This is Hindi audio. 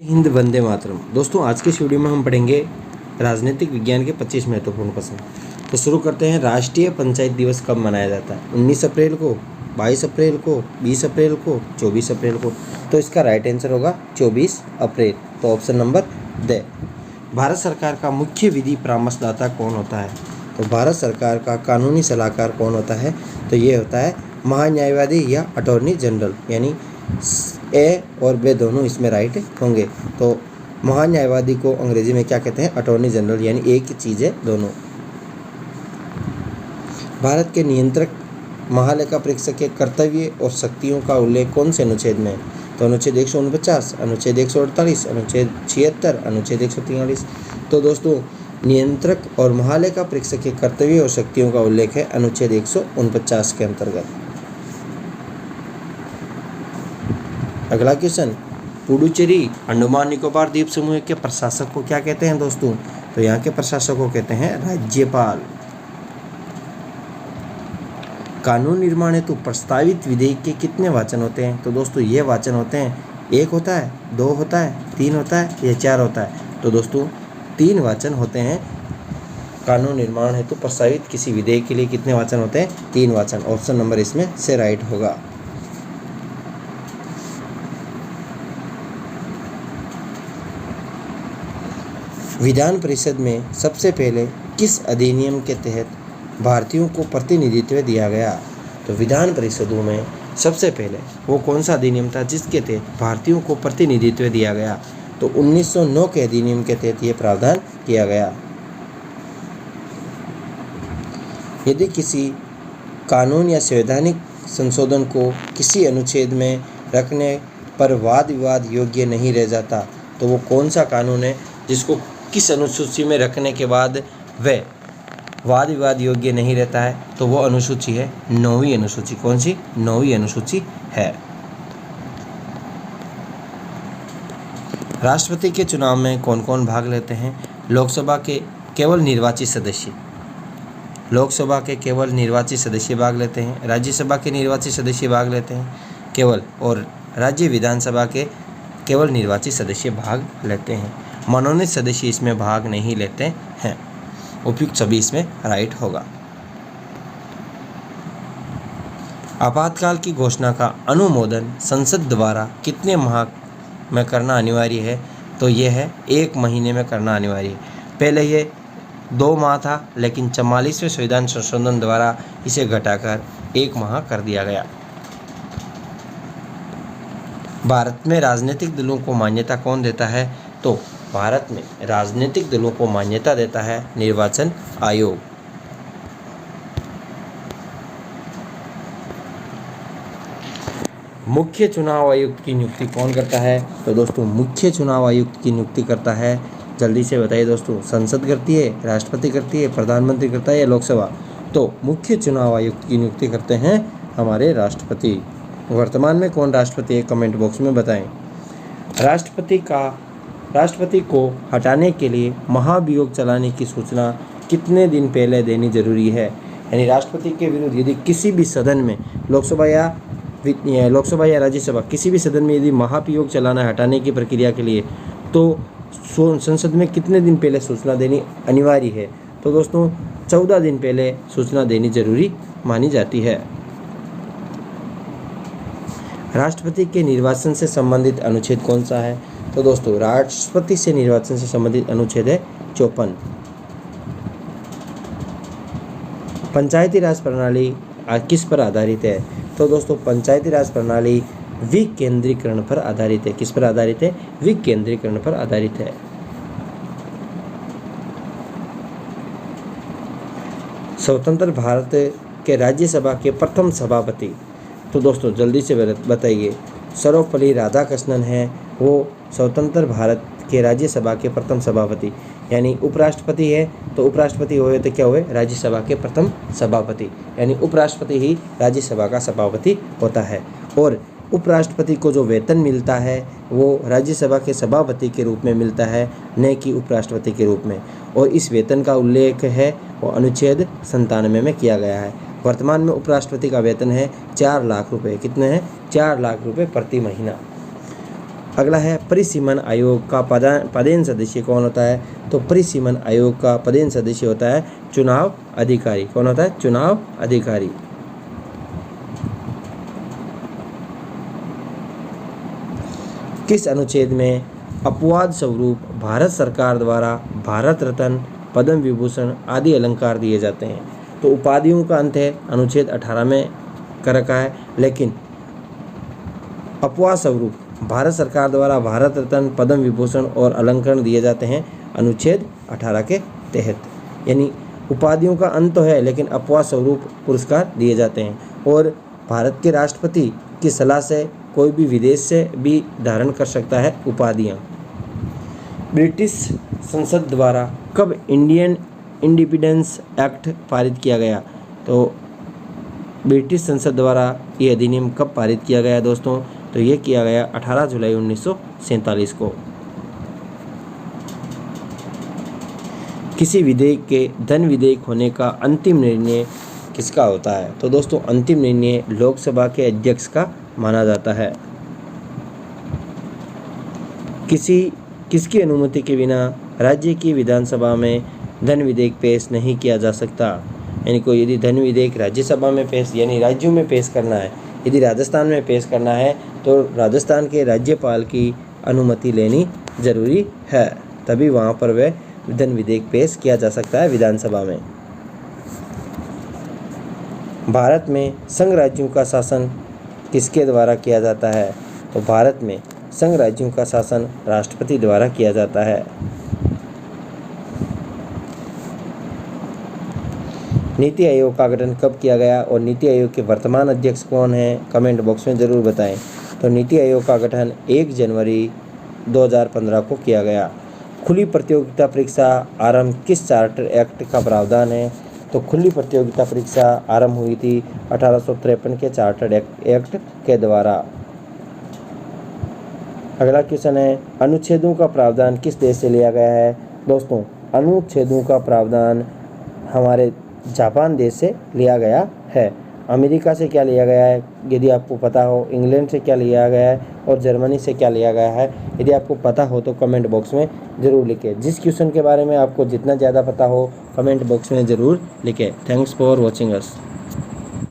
हिंद, वंदे मातरम। दोस्तों, आज के इस वीडियो में हम पढ़ेंगे राजनीतिक विज्ञान के 25 महत्वपूर्ण प्रश्न। तो शुरू करते हैं। राष्ट्रीय पंचायत दिवस कब मनाया जाता है? 19 अप्रैल को, 22 अप्रैल को, 20 अप्रैल को, 24 अप्रैल को। तो इसका राइट आंसर होगा 24 अप्रैल। तो ऑप्शन नंबर द। भारत सरकार का मुख्य विधि परामर्शदाता कौन होता है? तो भारत सरकार का कानूनी सलाहकार कौन होता है? तो ये होता है महान्यायवादी या अटॉर्नी जनरल, यानी ए और बे दोनों इसमें राइट होंगे। तो महान्यायवादी को अंग्रेजी में क्या कहते हैं? अटॉर्नी जनरल, यानी एक ही चीज़ है दोनों। भारत के नियंत्रक महालेखा परीक्षक के कर्तव्य और शक्तियों का उल्लेख कौन से अनुच्छेद में है? तो अनुच्छेद 149, अनुच्छेद 148, अनुच्छेद 76, अनुच्छेद 143। तो दोस्तों, नियंत्रक और महालेखा परीक्षक के कर्तव्य और शक्तियों का उल्लेख है अनुच्छेद 149 के अंतर्गत। अगला क्वेश्चन, पुडुचेरी अंडमान निकोबार द्वीप समूह के प्रशासक को क्या कहते हैं दोस्तों? तो यहाँ के प्रशासक को कहते हैं राज्यपाल। कानून निर्माण हेतु प्रस्तावित विधेयक के कितने वाचन होते हैं? तो दोस्तों, ये वाचन होते हैं, 1 होता है, 2 होता है, 3 होता है या 4 होता है? तो दोस्तों, 3 वाचन होते हैं। कानून निर्माण हेतु प्रस्तावित किसी विधेयक के लिए कितने वाचन होते हैं? 3 वाचन। ऑप्शन नंबर इसमें से राइट होगा। विधान परिषद में सबसे पहले किस अधिनियम के तहत भारतीयों को प्रतिनिधित्व दिया गया? तो विधान परिषदों में सबसे पहले वो कौन सा अधिनियम था जिसके तहत भारतीयों को प्रतिनिधित्व दिया गया? तो 1909 के अधिनियम के तहत ये प्रावधान किया गया। यदि किसी कानून या संवैधानिक संशोधन को किसी अनुच्छेद में रखने पर वाद विवाद योग्य नहीं रह जाता, तो वो कौन सा कानून है जिसको किस अनुसूची में रखने के बाद वह वाद विवाद योग्य नहीं रहता है? तो वो अनुसूची है 9वीं अनुसूची। कौन सी? 9वीं अनुसूची है। राष्ट्रपति के चुनाव में कौन कौन भाग लेते हैं? लोकसभा के केवल निर्वाचित सदस्य, लोकसभा के केवल निर्वाचित सदस्य भाग लेते हैं। राज्यसभा के निर्वाचित सदस्य भाग लेते हैं केवल, और राज्य विधानसभा के केवल निर्वाचित सदस्य भाग लेते हैं। मनोनीत सदस्य इसमें भाग नहीं लेते हैं। उपयुक्त सभी इसमें राइट होगा। आपातकाल की घोषणा का अनुमोदन संसद द्वारा कितने माह में करना अनिवार्य है? तो यह है 1 महीने में करना अनिवार्य है। पहले ये 2 माह था, लेकिन 44वें संविधान संशोधन द्वारा इसे घटाकर 1 माह कर दिया गया। भारत में राजनीतिक दलों को मान्यता कौन देता है? तो भारत में राजनीतिक दलों को मान्यता देता है निर्वाचन आयोग। मुख्य चुनाव आयुक्त की नियुक्ति कौन करता है? तो दोस्तों, मुख्य चुनाव आयुक्त की नियुक्ति करता है, जल्दी से बताइए दोस्तों, संसद करती है, राष्ट्रपति करती है, प्रधानमंत्री करता है या लोकसभा? तो मुख्य चुनाव आयुक्त की नियुक्ति करते हैं हमारे राष्ट्रपति। वर्तमान में कौन राष्ट्रपति है? कमेंट बॉक्स में बताएं। राष्ट्रपति को हटाने के लिए महाभियोग चलाने की सूचना कितने दिन पहले देनी जरूरी है? यानी राष्ट्रपति के विरुद्ध यदि किसी भी सदन में, लोकसभा या राज्यसभा, किसी भी सदन में यदि महाभियोग चलाना हटाने की प्रक्रिया के लिए, तो संसद में कितने दिन पहले सूचना देनी अनिवार्य है? तो दोस्तों, 14 दिन पहले सूचना देनी जरूरी मानी जाती है। राष्ट्रपति के निर्वाचन से संबंधित अनुच्छेद कौन सा है? तो दोस्तों, राष्ट्रपति से निर्वाचन से संबंधित अनुच्छेद है 54। पंचायती राज प्रणाली किस पर आधारित है? तो दोस्तों, पंचायती राज प्रणाली विकेंद्रीकरण पर आधारित है। किस पर आधारित है? विकेंद्रीकरण पर आधारित है। स्वतंत्र भारत के राज्यसभा के प्रथम सभापति, तो दोस्तों जल्दी से बताइए। सर्वपल्ली राधाकृष्णन है वो स्वतंत्र भारत के राज्यसभा के प्रथम सभापति। यानी उपराष्ट्रपति है, तो उपराष्ट्रपति हुए तो क्या हुए? राज्यसभा के प्रथम सभापति। यानी उपराष्ट्रपति ही राज्यसभा का सभापति होता है। और उपराष्ट्रपति को जो वेतन मिलता है वो राज्यसभा के सभापति के रूप में मिलता है, न कि उपराष्ट्रपति के रूप में। और इस वेतन का उल्लेख है वो अनुच्छेद 97 में किया गया है। वर्तमान में उपराष्ट्रपति का वेतन है 4 लाख रुपए। कितने हैं? 4 लाख रुपए प्रति महीना। अगला है परिसीमन आयोग का पदेन सदस्य कौन होता है? तो परिसीमन आयोग का पदेन सदस्य होता है चुनाव अधिकारी। कौन होता है? चुनाव अधिकारी। किस अनुच्छेद में अपवाद स्वरूप भारत सरकार द्वारा भारत रत्न, पद्म विभूषण आदि अलंकार दिए जाते हैं? तो उपाधियों का अंत है अनुच्छेद 18 में कर रखा है, लेकिन अपवाद स्वरूप भारत सरकार द्वारा भारत रत्न, पद्म विभूषण और अलंकरण दिए जाते हैं अनुच्छेद 18 के तहत। यानी उपाधियों का अंत तो है, लेकिन अपवाद स्वरूप पुरस्कार दिए जाते हैं। और भारत के राष्ट्रपति की सलाह से कोई भी विदेश से भी धारण कर सकता है उपाधियाँ। ब्रिटिश संसद द्वारा कब इंडियन इंडिपेंडेंस एक्ट पारित किया गया? तो ब्रिटिश संसद द्वारा ये अधिनियम कब पारित किया गया दोस्तों? तो ये किया गया 18 जुलाई 1947 को। किसी विधेयक के धन विधेयक होने का अंतिम निर्णय किसका होता है? तो दोस्तों अंतिम निर्णय लोकसभा के अध्यक्ष का माना जाता है। किसकी अनुमति के बिना राज्य की विधानसभा में धन विधेयक पेश नहीं किया जा सकता? यानी कोई यदि धन विधेयक राज्यसभा में पेश यानी राज्यों में पेश करना है, यदि राजस्थान में पेश करना है तो राजस्थान के राज्यपाल की अनुमति लेनी जरूरी है, तभी वहाँ पर वह धन विधेयक पेश किया जा सकता है विधानसभा में। भारत में संघ राज्यों का शासन किसके द्वारा किया जाता है? तो भारत में संघ राज्यों का शासन राष्ट्रपति द्वारा किया जाता है। नीति आयोग का गठन कब किया गया और नीति आयोग के वर्तमान अध्यक्ष कौन हैं? कमेंट बॉक्स में ज़रूर बताएं। तो नीति आयोग का गठन 1 जनवरी 2015 को किया गया। खुली प्रतियोगिता परीक्षा आरंभ किस चार्टर एक्ट का प्रावधान है? तो खुली प्रतियोगिता परीक्षा आरंभ हुई थी 1853 के चार्टर्ड एक्ट के द्वारा। अगला क्वेश्चन है अनुच्छेदों का प्रावधान किस देश से लिया गया है? दोस्तों अनुच्छेदों का प्रावधान हमारे जापान देश से लिया गया है। अमेरिका से क्या लिया गया है यदि आपको पता हो, इंग्लैंड से क्या लिया गया है और जर्मनी से क्या लिया गया है, यदि आपको पता हो तो कमेंट बॉक्स में ज़रूर लिखें। जिस क्वेश्चन के बारे में आपको जितना ज़्यादा पता हो कमेंट बॉक्स में ज़रूर लिखें। Thanks for watching us.